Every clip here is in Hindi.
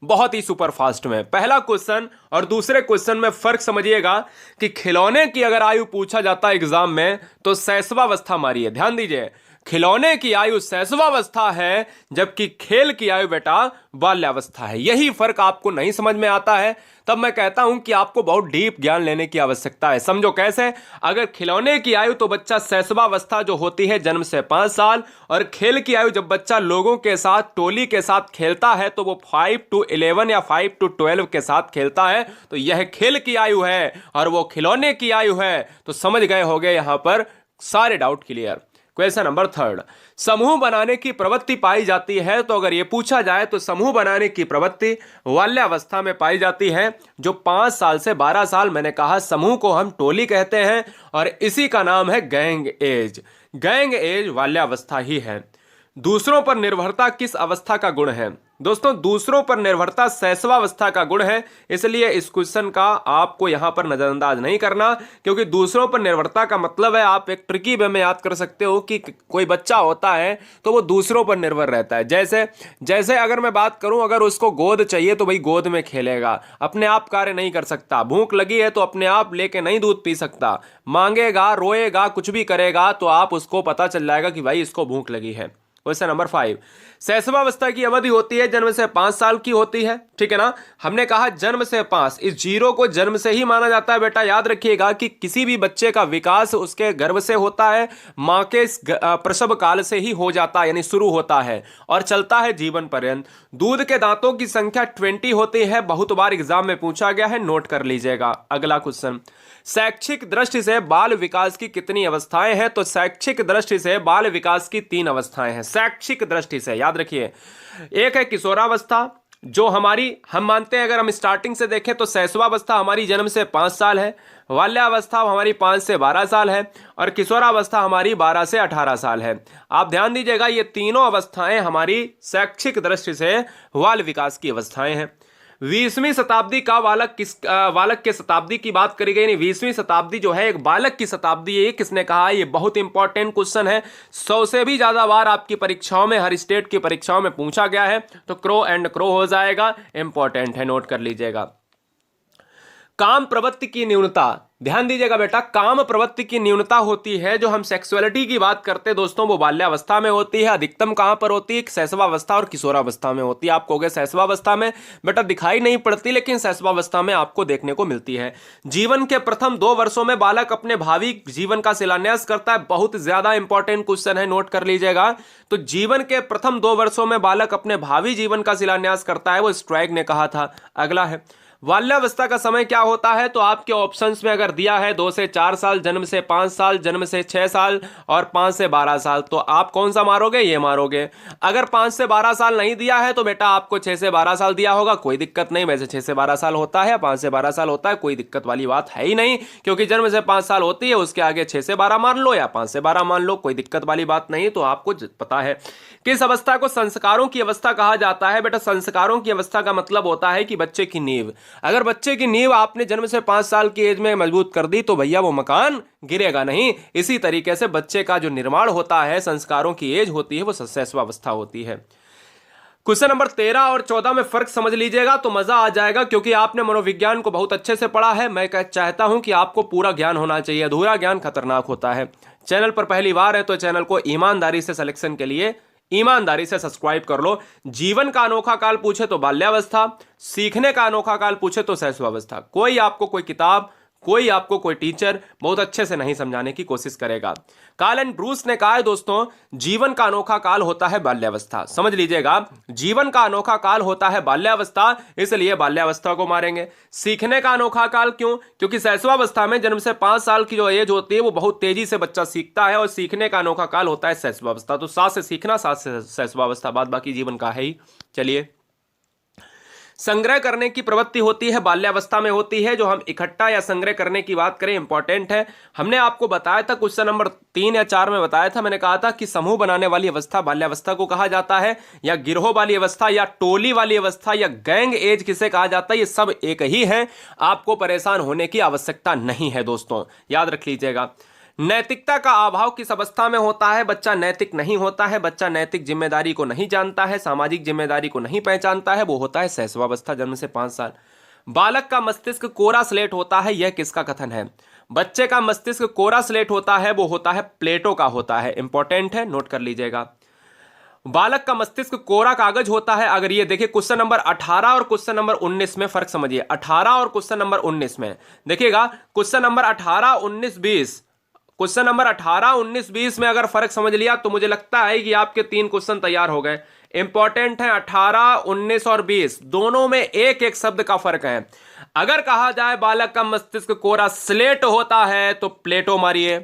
बहुत ही सुपर फास्ट में। पहला क्वेश्चन और दूसरे क्वेश्चन में फर्क समझिएगा कि खिलौने की अगर आयु पूछा जाता है एग्जाम में तो शैशवावस्था मारिए, ध्यान दीजिए, खिलौने की आयु शैशवावस्था है जबकि खेल की आयु बेटा बाल्यावस्था है। यही फर्क आपको नहीं समझ में आता है तब मैं कहता हूं कि आपको बहुत डीप ज्ञान लेने की आवश्यकता है। समझो कैसे, अगर खिलौने की आयु तो बच्चा शैशवावस्था जो होती है जन्म से 5 साल, और खेल की आयु जब बच्चा लोगों के साथ टोली के साथ खेलता है तो वो 5 to 11 या 5 to 12 के साथ खेलता है, तो यह खेल की आयु है और वो खिलौने की आयु है। तो समझ गए होंगे यहां पर सारे डाउट क्लियर। क्वेश्चन नंबर 3, समूह बनाने की प्रवृत्ति पाई जाती है। तो अगर यह पूछा जाए तो समूह बनाने की प्रवृत्ति बाल्यावस्था में पाई जाती है, जो 5 साल से 12 साल, मैंने कहा समूह को हम टोली कहते हैं और इसी का नाम है गैंग एज। गैंग एज बाल्यावस्था ही है। दूसरों पर निर्भरता किस अवस्था का गुण है? दोस्तों, दूसरों पर निर्भरता शैशवावस्था का गुण है, इसलिए इस क्वेश्चन का आपको यहां पर नजरअंदाज नहीं करना, क्योंकि दूसरों पर निर्भरता का मतलब है, आप एक ट्रिकी वे में याद कर सकते हो कि कोई बच्चा होता है तो वो दूसरों पर निर्भर रहता है। जैसे जैसे अगर मैं बात करूं, अगर उसको गोद चाहिए तो भाई गोद में खेलेगा, अपने आप कार्य नहीं कर सकता। भूख लगी है तो अपने आप लेके नहीं दूध पी सकता, मांगेगा, रोएगा, कुछ भी करेगा तो आप उसको पता चल जाएगा कि भाई इसको भूख लगी है। क्वेश्चन नंबर 5, शैशवावस्था की अवधि होती है जन्म से 5 साल की होती है, ठीक है ना। हमने कहा जन्म से 5, इस 0 को जन्म से ही माना जाता है। बेटा याद रखिएगा कि किसी भी बच्चे का विकास उसके गर्भ से होता है, मां के प्रसव काल से ही हो जाता है, यानी शुरू होता है और चलता है जीवन पर्यंत। दूध के दांतों की संख्या 20 होती है, बहुत बार एग्जाम में पूछा गया है, नोट कर लीजिएगा। अगला क्वेश्चन, शैक्षिक दृष्टि से बाल विकास की कितनी अवस्थाएं हैं? तो शैक्षिक दृष्टि से बाल विकास की 3 अवस्थाएं हैं। शैक्षिक दृष्टि से याद रखिए, एक है किशोरावस्था, जो हमारी हम मानते हैं, अगर हम स्टार्टिंग से देखें तो शैशवावस्था हमारी जन्म से 5 साल है, बाल्यावस्था हमारी 5 से 12 साल है और किशोरावस्था हमारी 12 से 18 साल है। आप ध्यान दीजिएगा, ये तीनों अवस्थाएं हमारी शैक्षिक दृष्टि से बाल विकास की अवस्थाएं हैं। 20वीं शताब्दी का बालक के शताब्दी की बात करी गई। 20वीं शताब्दी जो है एक बालक की शताब्दी है, ये किसने कहा? ये बहुत इंपॉर्टेंट क्वेश्चन है, 100 से भी ज्यादा बार आपकी परीक्षाओं में, हर स्टेट की परीक्षाओं में पूछा गया है, तो क्रो एंड क्रो हो जाएगा, इंपॉर्टेंट है, नोट कर लीजिएगा। काम प्रवृत्ति की न्यूनता, ध्यान दीजिएगा बेटा, काम प्रवृत्ति की न्यूनता होती है, जो हम सेक्सुअलिटी की बात करते हैं दोस्तों, वो बाल्यावस्था में होती है। अधिकतम कहां पर होती है? शैशवावस्था और किशोरावस्था में होती है। आप कहोगे शैशवावस्था में बेटा दिखाई नहीं पड़ती, लेकिन शैशवावस्था में आपको देखने को मिलती है। जीवन के प्रथम 2 वर्षों में बालक अपने भावी जीवन का शिलान्यास करता है। बहुत ज्यादा इंपॉर्टेंट क्वेश्चन है, नोट कर लीजिएगा। तो जीवन के प्रथम 2 वर्षों में बालक अपने भावी जीवन का शिलान्यास करता है, वो स्ट्राइक ने कहा था। अगला है बाल्यावस्था का समय क्या होता है? तो आपके ऑप्शंस में अगर दिया है 2 से 4 साल, जन्म से 5 साल, जन्म से 6 साल और 5 से 12 साल, तो आप कौन सा मारोगे? ये मारोगे। अगर 5 से 12 साल नहीं दिया है तो बेटा आपको 6 से 12 साल दिया होगा, कोई दिक्कत नहीं। वैसे 6 से 12 साल होता है, 5 से 12 साल होता है, कोई दिक्कत वाली बात है ही नहीं, क्योंकि जन्म से 5 साल होती है, उसके आगे 6 से 12 मान लो या 5 से 12 मान लो, कोई दिक्कत वाली बात नहीं। तो आपको पता है किस अवस्था को संस्कारों की अवस्था कहा जाता है? बेटा संस्कारों की अवस्था का मतलब होता है कि बच्चे की नींव, अगर बच्चे की नींव आपने जन्म से 5 साल की एज में मजबूत कर दी तो भैया वो मकान गिरेगा नहीं। इसी तरीके से बच्चे का जो निर्माण होता है, संस्कारों की एज होती है, वो शैशवावस्था होती है। क्वेश्चन नंबर 13 और 14 में फर्क समझ लीजिएगा तो मजा आ जाएगा, क्योंकि आपने मनोविज्ञान को बहुत अच्छे से पढ़ा है। मैं चाहता हूं कि आपको पूरा ज्ञान होना चाहिए, अधूरा ज्ञान खतरनाक होता है। चैनल पर पहली बार है तो चैनल को ईमानदारी से सिलेक्शन के लिए ईमानदारी से सब्सक्राइब कर लो। जीवन का अनोखा काल पूछे तो बाल्यावस्था, सीखने का अनोखा काल पूछे तो शैशवावस्था। कोई आपको कोई किताब, कोई आपको कोई टीचर बहुत अच्छे से नहीं समझाने की कोशिश करेगा। कार्ल एंड ब्रूस ने कहा है दोस्तों, जीवन का अनोखा काल होता है बाल्यावस्था। समझ लीजिएगा, जीवन का अनोखा काल होता है बाल्यावस्था, इसलिए बाल्यावस्था को मारेंगे। सीखने का अनोखा काल क्यों? क्योंकि शैशवावस्था में जन्म से 5 साल की जो एज होती है वो बहुत तेजी से बच्चा सीखता है, और सीखने का अनोखा काल होता है शैशवावस्था। तो 7 से सीखना, 7 से शैशवावस्था, बाद बाकी जीवन का है ही। चलिए, संग्रह करने की प्रवृत्ति होती है बाल्यावस्था में होती है। जो हम इकट्ठा या संग्रह करने की बात करें, इंपॉर्टेंट है। हमने आपको बताया था क्वेश्चन नंबर 3 या 4 में बताया था, मैंने कहा था कि समूह बनाने वाली अवस्था बाल्यावस्था को कहा जाता है, या गिरोह वाली अवस्था, या टोली वाली अवस्था, या गैंग एज किसे कहा जाता है, ये सब एक ही है। आपको परेशान होने की आवश्यकता नहीं है दोस्तों, याद रख लीजिएगा। नैतिकता का अभाव किस अवस्था में होता है? बच्चा नैतिक नहीं होता है, बच्चा नैतिक जिम्मेदारी को नहीं जानता है, सामाजिक जिम्मेदारी को नहीं पहचानता है, वो होता है शैशवावस्था, जन्म से 5 साल। बालक का मस्तिष्क कोरा स्लेट होता है, यह किसका कथन है? बच्चे का मस्तिष्क कोरा स्लेट होता है, वो होता है प्लेटो का होता है। इंपॉर्टेंट है, नोट कर लीजिएगा। बालक का मस्तिष्क कोरा कागज होता है। अगर ये देखिए क्वेश्चन नंबर 18 और क्वेश्चन नंबर 19 में फर्क समझिए। 18 और क्वेश्चन नंबर 19 में देखिएगा, क्वेश्चन नंबर 18, 19, 20, क्वेश्चन नंबर 18, 19, 20 में अगर फर्क समझ लिया तो मुझे लगता है कि आपके 3 क्वेश्चन तैयार हो गए। इंपॉर्टेंट है, 18, 19 और 20 दोनों में एक एक शब्द का फर्क है। अगर कहा जाए बालक का मस्तिष्क कोरा स्लेट होता है तो प्लेटो मारिए।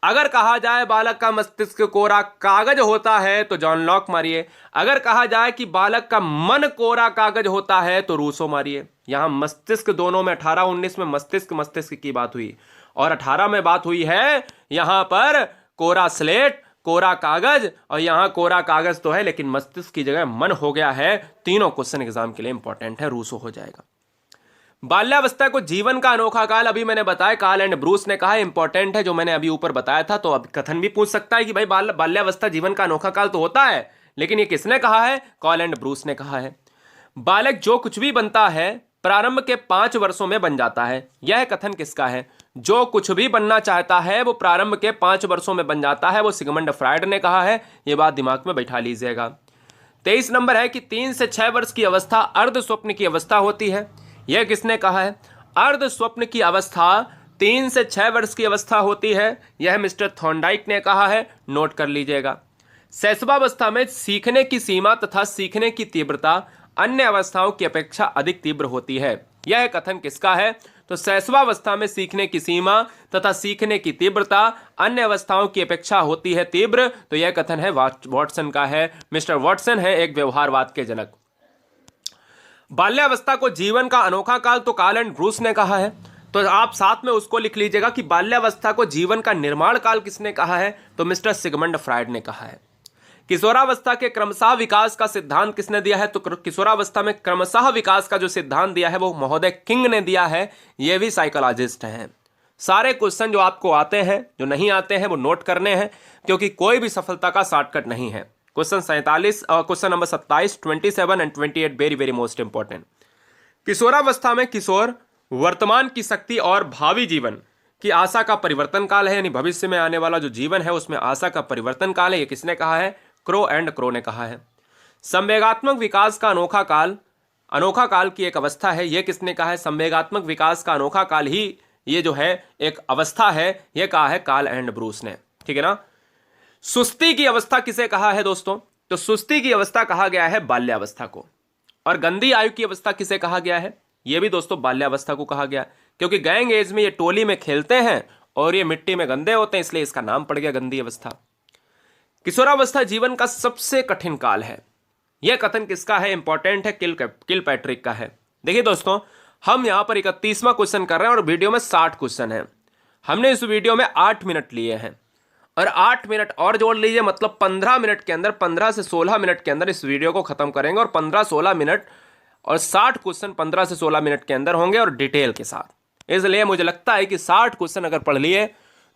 अगर कहा जाए बालक का मस्तिष्क कोरा कागज होता है तो जॉन लॉक मारिए। अगर कहा जाए कि बालक का मन कोरा कागज होता है तो रूसो मारिए। यहां मस्तिष्क दोनों में 18, 19 में मस्तिष्क मस्तिष्क की बात हुई और 18 में बात हुई है यहां पर कोरा स्लेट, कोरा कागज, और यहां कोरा कागज तो है लेकिन मस्तिष्क की जगह मन हो गया है। तीनों क्वेश्चन एग्जाम के लिए इंपॉर्टेंट है, रूसो हो जाएगा। बाल्यावस्था को जीवन का अनोखा काल, अभी मैंने बताया, कार्ल एंड ब्रूस ने कहा, इंपॉर्टेंट है जो मैंने अभी ऊपर बताया था। तो अब कथन भी पूछ सकता है कि भाई बाल्यावस्था जीवन का अनोखा काल तो होता है, लेकिन ये किसने कहा है? कार्ल एंड ब्रूस ने कहा है। बालक जो कुछ भी बनता है प्रारंभ के 5 वर्षों में बन जाता है, यह कथन किसका है? जो कुछ भी बनना चाहता है वो प्रारंभ के 5 वर्षों में बन जाता है, वो सिगमंड फ्रायड ने कहा है। ये बात दिमाग में बैठा लीजिएगा। 23 नंबर है कि 3 से 6 वर्ष की अवस्था अर्ध स्वप्न की अवस्था होती है, यह किसने कहा है? अर्ध स्वप्न की अवस्था 3 से 6 वर्ष की अवस्था होती है, यह मिस्टर थॉर्नडाइक ने कहा है। नोट कर लीजिएगा। शैशवावस्था में सीखने की सीमा तथा सीखने की तीव्रता अन्य अवस्थाओं की अपेक्षा अधिक तीव्र होती है, यह कथन किसका है? तो शैशवावस्था में सीखने की सीमा तथा सीखने की तीव्रता अन्य अवस्थाओं की अपेक्षा होती है तीव्र, तो यह कथन है वॉटसन का है। मिस्टर वॉटसन है एक व्यवहारवाद के जनक। बाल्यावस्था को जीवन का अनोखा काल तो कार्ल एंड ब्रूस ने कहा है, तो आप साथ में उसको लिख लीजिएगा कि बाल्यावस्था को जीवन का निर्माण काल किसने कहा है? तो मिस्टर सिगमंड फ्रायड ने कहा है। किशोरावस्था के क्रमशः विकास का सिद्धांत किसने दिया है? तो किशोरावस्था में क्रमशः विकास का जो सिद्धांत दिया है वो महोदय किंग ने दिया है। ये भी साइकोलॉजिस्ट हैं। सारे क्वेश्चन जो आपको आते हैं, जो नहीं आते हैं, वो नोट करने हैं, क्योंकि कोई भी सफलता का शॉर्टकट नहीं है। क्वेश्चन 47 और question number 27, 27 and 28 very very most important. किशोरावस्था में किशोर वर्तमान की शक्ति और भावी जीवन की आशा का परिवर्तन काल है, यानी भविष्य में आने वाला जो जीवन है उसमें आशा का परिवर्तन काल है। ये किसने कहा है? क्रो एंड क्रो ने कहा है। संवेगात्मक विकास का अनोखा काल की एक अवस्था है, यह किसने कहा है? संवेगात्मक विकास का अनोखा काल ही ये जो है एक अवस्था है, यह कहा है कार्ल एंड ब्रूस ने। ठीक है ना। सुस्ती की अवस्था किसे कहा है दोस्तों? तो सुस्ती की अवस्था कहा गया है बाल्यावस्था को। और गंदी आयु की अवस्था किसे कहा गया है? यह भी दोस्तों बाल्यावस्था को कहा गया, क्योंकि गैंग एज में ये टोली में खेलते हैं और ये मिट्टी में गंदे होते हैं, इसलिए इसका नाम पड़ गया गंदी अवस्था। किशोरावस्था जीवन का सबसे कठिन काल है, यह कथन किसका है? इंपॉर्टेंट है, किल पैट्रिक का है। देखिए दोस्तों, हम यहां पर 31वां क्वेश्चन कर रहे हैं और वीडियो में 60 क्वेश्चन है। हमने इस वीडियो में 8 मिनट लिए हैं और 8 मिनट और जोड़ लीजिए, मतलब 15 मिनट के अंदर, 15 से 16 मिनट के अंदर इस वीडियो को खत्म करेंगे। और 15-16 मिनट और 60 क्वेश्चन 15 से 16 मिनट के अंदर होंगे और डिटेल के साथ। इसलिए मुझे लगता है कि 60 क्वेश्चन अगर पढ़ लिए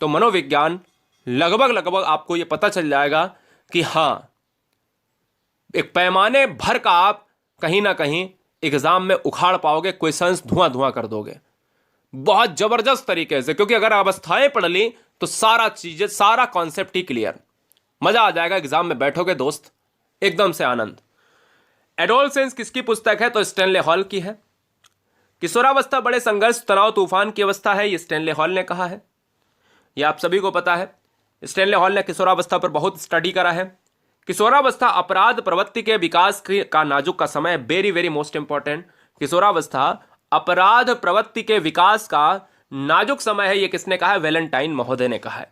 तो मनोविज्ञान लगभग आपको यह पता चल जाएगा कि हाँ, एक पैमाने भर का आप कहीं ना कहीं एग्जाम में उखाड़ पाओगे, क्वेश्चंस धुआं कर दोगे बहुत जबरदस्त तरीके से, क्योंकि अगर अवस्थाएं पढ़ ली तो सारा चीजें, सारा कॉन्सेप्ट ही क्लियर, मजा आ जाएगा। एग्जाम में बैठोगे दोस्त, एकदम से आनंद। एडोलसेंस किसकी पुस्तक है? तो स्टैनले हॉल की है। किशोरावस्था बड़े संघर्ष, तनाव, तूफान की अवस्था है, ये स्टैनले हॉल ने कहा है। यह आप सभी को पता है। स्टैनले हॉल ने किशोरावस्था पर बहुत स्टडी करा है। किशोरावस्था अपराध प्रवृत्ति के विकास का नाजुक का समय, वेरी वेरी मोस्ट इंपॉर्टेंट। किशोरावस्था अपराध प्रवृत्ति के विकास का नाजुक समय है, यह किसने कहा है? वैलेंटाइन महोदय ने कहा है।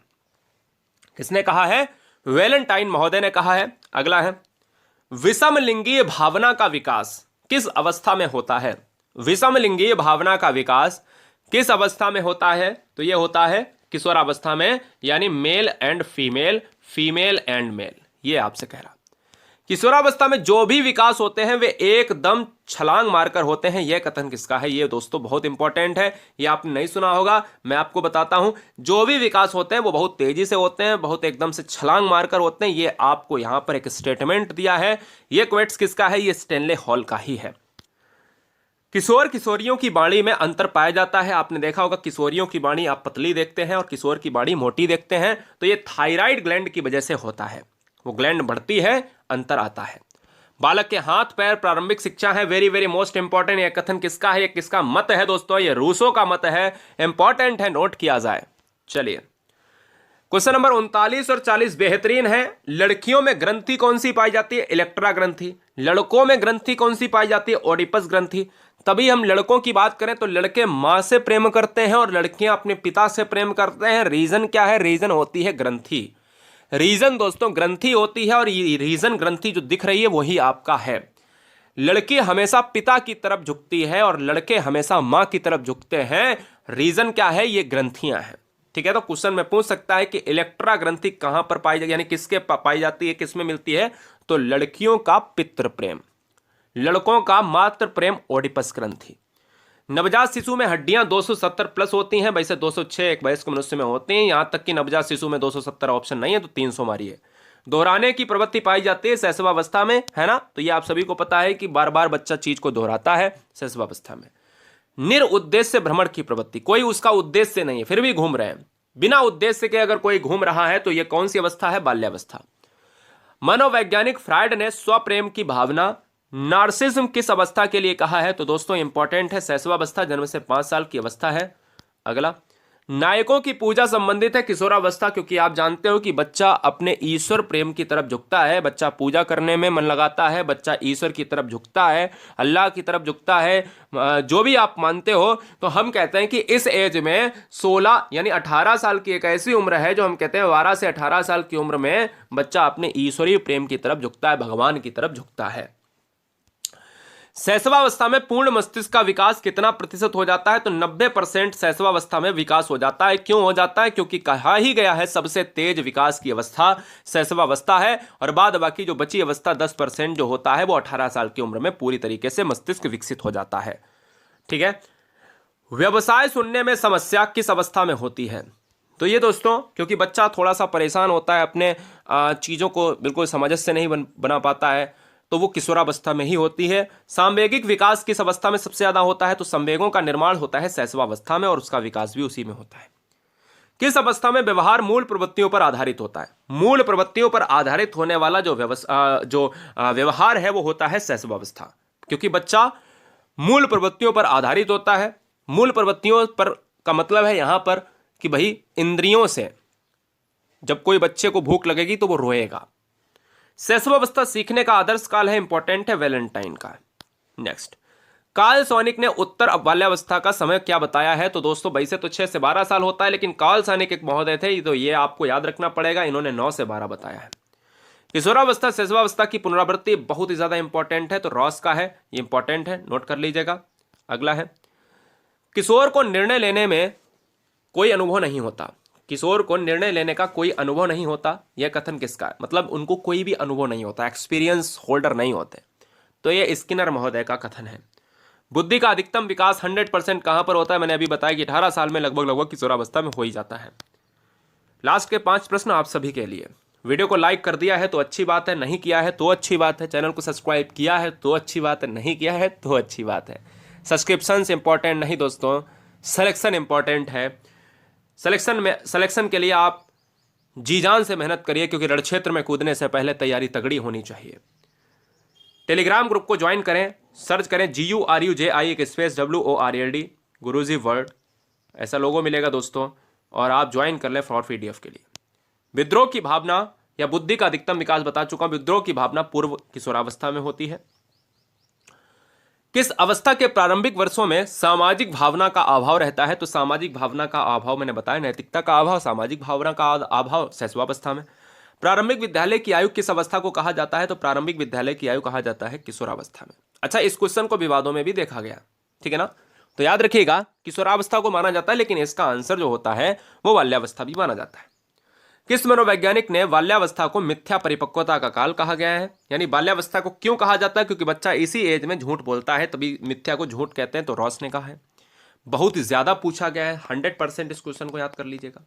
किसने कहा है? वैलेंटाइन महोदय ने कहा है। अगला है, विषम लिंगीय भावना का विकास किस अवस्था में होता है? विषम लिंगीय भावना का विकास किस अवस्था में होता है? तो यह होता है किशोरावस्था में, यानी male and female, female and male. ये आपसे कह रहा। किशोरावस्था में जो भी विकास होते हैं वे एकदम छलांग मारकर होते हैं। यह कथन किसका है? ये दोस्तों बहुत इंपॉर्टेंट है, ये आपने नहीं सुना होगा, मैं आपको बताता हूं। जो भी विकास होते हैं वो बहुत तेजी से होते हैं, बहुत एकदम से छलांग मारकर होते हैं। ये आपको यहां पर एक स्टेटमेंट दिया है। ये क्वेट्स किसका है? ये स्टेनले हॉल का ही है। किशोर किशोरियों की बाणी में अंतर पाया जाता है। आपने देखा होगा किशोरियों की बाणी आप पतली देखते हैं और किशोर की बाणी मोटी देखते हैं, तो ये थायराइड ग्लैंड की वजह से होता है। वो ग्लैंड बढ़ती है, अंतर आता है। बालक के हाथ पैर प्रारंभिक शिक्षा है, वेरी वेरी मोस्ट इंपॉर्टेंट। यह कथन किसका है? ये किसका मत है दोस्तों? ये रूसो का मत है, इंपॉर्टेंट है, नोट किया जाए। चलिए क्वेश्चन नंबर 39 और 40 बेहतरीन है। लड़कियों में ग्रंथि कौन सी पाई जाती है? इलेक्ट्रा ग्रंथि। लड़कों में ग्रंथि कौन सी पाई जाती है? ओडिपस ग्रंथि। तभी हम लड़कों की बात करें तो लड़के मां से प्रेम करते हैं और लड़कियां अपने पिता से प्रेम करते हैं। रीजन क्या है? रीजन होती है ग्रंथि। रीजन दोस्तों ग्रंथि होती है, और ये रीजन ग्रंथि जो दिख रही है वही आपका है। लड़की हमेशा पिता की तरफ झुकती है और लड़के हमेशा मां की तरफ झुकते हैं। रीजन क्या है? ये ग्रंथियां हैं। ठीक है, तो क्वेश्चन में पूछ सकता है कि इलेक्ट्रा ग्रंथि कहां पर पाई जाती, यानी किसके पाई जाती है, किसमें मिलती है? तो लड़कियों का पितृ प्रेम, लड़कों का मातृ प्रेम ओडिपस ग्रंथि। नवजात शिशु में हड्डियां 270 प्लस होती हैं, वैसे 206 एक वयस्क मनुष्य में होती हैं। यहां तक कि नवजात शिशु में 270 ऑप्शन नहीं है, तो 300 मारिए। दोहराने की प्रवृत्ति पाई जाती है शैशवावस्था में, है ना? तो ये आप सभी को पता है कि बार बार बच्चा चीज को दोहराता है शैशवावस्था में। निरुद्देश्य भ्रमण की प्रवृत्ति, कोई उसका उद्देश्य नहीं है फिर भी घूम रहे हैं। बिना उद्देश्य के अगर कोई घूम रहा है तो यह कौन सी अवस्था है? बाल्यावस्था। मनोवैज्ञानिक फ्रायड ने स्वप्रेम की भावना नार्सिज्म किस अवस्था के लिए कहा है? तो दोस्तों इंपॉर्टेंट है, शैशवावस्था, जन्म से 5 साल की अवस्था है। अगला, नायकों की पूजा संबंधित है किशोरावस्था, क्योंकि आप जानते हो कि बच्चा अपने ईश्वर प्रेम की तरफ झुकता है, बच्चा पूजा करने में मन लगाता है, बच्चा ईश्वर की तरफ झुकता है, अल्लाह की तरफ झुकता है, जो भी आप मानते हो। तो हम कहते हैं कि इस एज में 16 यानी 18 साल की एक ऐसी उम्र है जो हम कहते हैं 12 से 18 साल की उम्र में बच्चा अपने ईश्वरीय प्रेम की तरफ झुकता है, भगवान की तरफ झुकता है। शैशवावस्था में पूर्ण मस्तिष्क का विकास कितना प्रतिशत हो जाता है? तो 90% शैशवावस्था में विकास हो जाता है। क्यों हो जाता है? क्योंकि कहा ही गया है सबसे तेज विकास की अवस्था शैशवावस्था है, और बाद बाकी जो बची अवस्था 10% जो होता है वो 18 साल की उम्र में पूरी तरीके से मस्तिष्क विकसित हो जाता है। ठीक है, व्यवसाय सुनने में समस्या किस अवस्था में होती है? तो ये दोस्तों क्योंकि बच्चा थोड़ा सा परेशान होता है, अपने चीज़ों को बिल्कुल समझ से नहीं बना पाता है, तो वो किशोरावस्था में ही होती है। सांवेगिक विकास किस अवस्था में सबसे ज्यादा होता है? तो संवेगों का निर्माण होता है शैशवावस्था में, और उसका विकास भी उसी में होता है। किस अवस्था में व्यवहार मूल प्रवृत्तियों पर आधारित होता है? मूल प्रवृत्तियों पर आधारित होने वाला जो व्यवहार है वो होता है शैशवावस्था, क्योंकि बच्चा मूल प्रवृत्तियों पर आधारित होता है। मूल प्रवृत्तियों पर का मतलब है यहां पर कि भाई इंद्रियों से जब कोई बच्चे को भूख लगेगी तो वो रोएगा। शैशवावस्था सीखने का आदर्श काल है, इंपॉर्टेंट है, वैलेंटाइन का। नेक्स्ट, कार्ल सॉनिक ने उत्तर बाल्यावस्था का समय क्या बताया है? तो दोस्तों वैसे तो 6 से 12 साल होता है, लेकिन कार्ल सॉनिक एक महोदय थे, तो ये आपको याद रखना पड़ेगा, इन्होंने 9 से 12 बताया है। किशोरावस्था शैशवावस्था की पुनरावृत्ति बहुत ही ज्यादा इंपॉर्टेंट है, तो रॉस का है, ये इंपॉर्टेंट है, नोट कर लीजिएगा। अगला है, किशोर को निर्णय लेने में कोई अनुभव नहीं होता। किशोर को निर्णय लेने का कोई अनुभव नहीं होता, यह कथन किसका है? मतलब उनको कोई भी अनुभव नहीं होता, एक्सपीरियंस होल्डर नहीं होते, तो यह स्किनर महोदय का कथन है। बुद्धि का अधिकतम विकास 100% कहां पर होता है? मैंने अभी बताया कि 18 साल में लगभग किशोरावस्था में हो ही जाता है। लास्ट के 5 प्रश्न आप सभी के लिए। वीडियो को लाइक कर दिया है तो अच्छी बात है, नहीं किया है तो अच्छी बात है। चैनल को सब्सक्राइब किया है तो अच्छी बात है, नहीं किया है तो अच्छी बात है। सब्सक्रिप्शन इंपॉर्टेंट नहीं दोस्तों, सिलेक्शन इंपॉर्टेंट है। सिलेक्शन के लिए आप जी जान से मेहनत करिए, क्योंकि रण क्षेत्र में कूदने से पहले तैयारी तगड़ी होनी चाहिए। टेलीग्राम ग्रुप को ज्वाइन करें, सर्च करें GURUJI गुरुजी वर्ल्ड, ऐसा लोगो मिलेगा दोस्तों, और आप ज्वाइन कर लें फॉर PDF के लिए। विद्रोह की भावना या बुद्धि का अधिकतम विकास बता चुका हूं। विद्रोह की भावना पूर्व किशोरावस्था में होती है। किस अवस्था के प्रारंभिक वर्षों में सामाजिक भावना का अभाव रहता है? तो सामाजिक भावना का अभाव मैंने बताया, नैतिकता का अभाव, सामाजिक भावना का अभाव शैशवावस्था में। प्रारंभिक विद्यालय की आयु किस अवस्था को कहा जाता है? तो प्रारंभिक विद्यालय की आयु कहा जाता है किशोरावस्था में। अच्छा, इस क्वेश्चन को विवादों में भी देखा गया, ठीक है ना, तो याद रखिएगा किशोरावस्था को माना जाता है, लेकिन इसका आंसर जो होता है वो बाल्यावस्था भी माना जाता है। किस मनोवैज्ञानिक ने बाल्यावस्था को मिथ्या परिपक्वता का काल कहा गया है? यानी बाल्यावस्था को क्यों कहा जाता है? क्योंकि बच्चा इसी एज में झूठ बोलता है, तभी मिथ्या को झूठ कहते हैं। तो रॉस ने कहा है। बहुत ही ज्यादा पूछा गया है, 100% इस क्वेश्चन को याद कर लीजिएगा।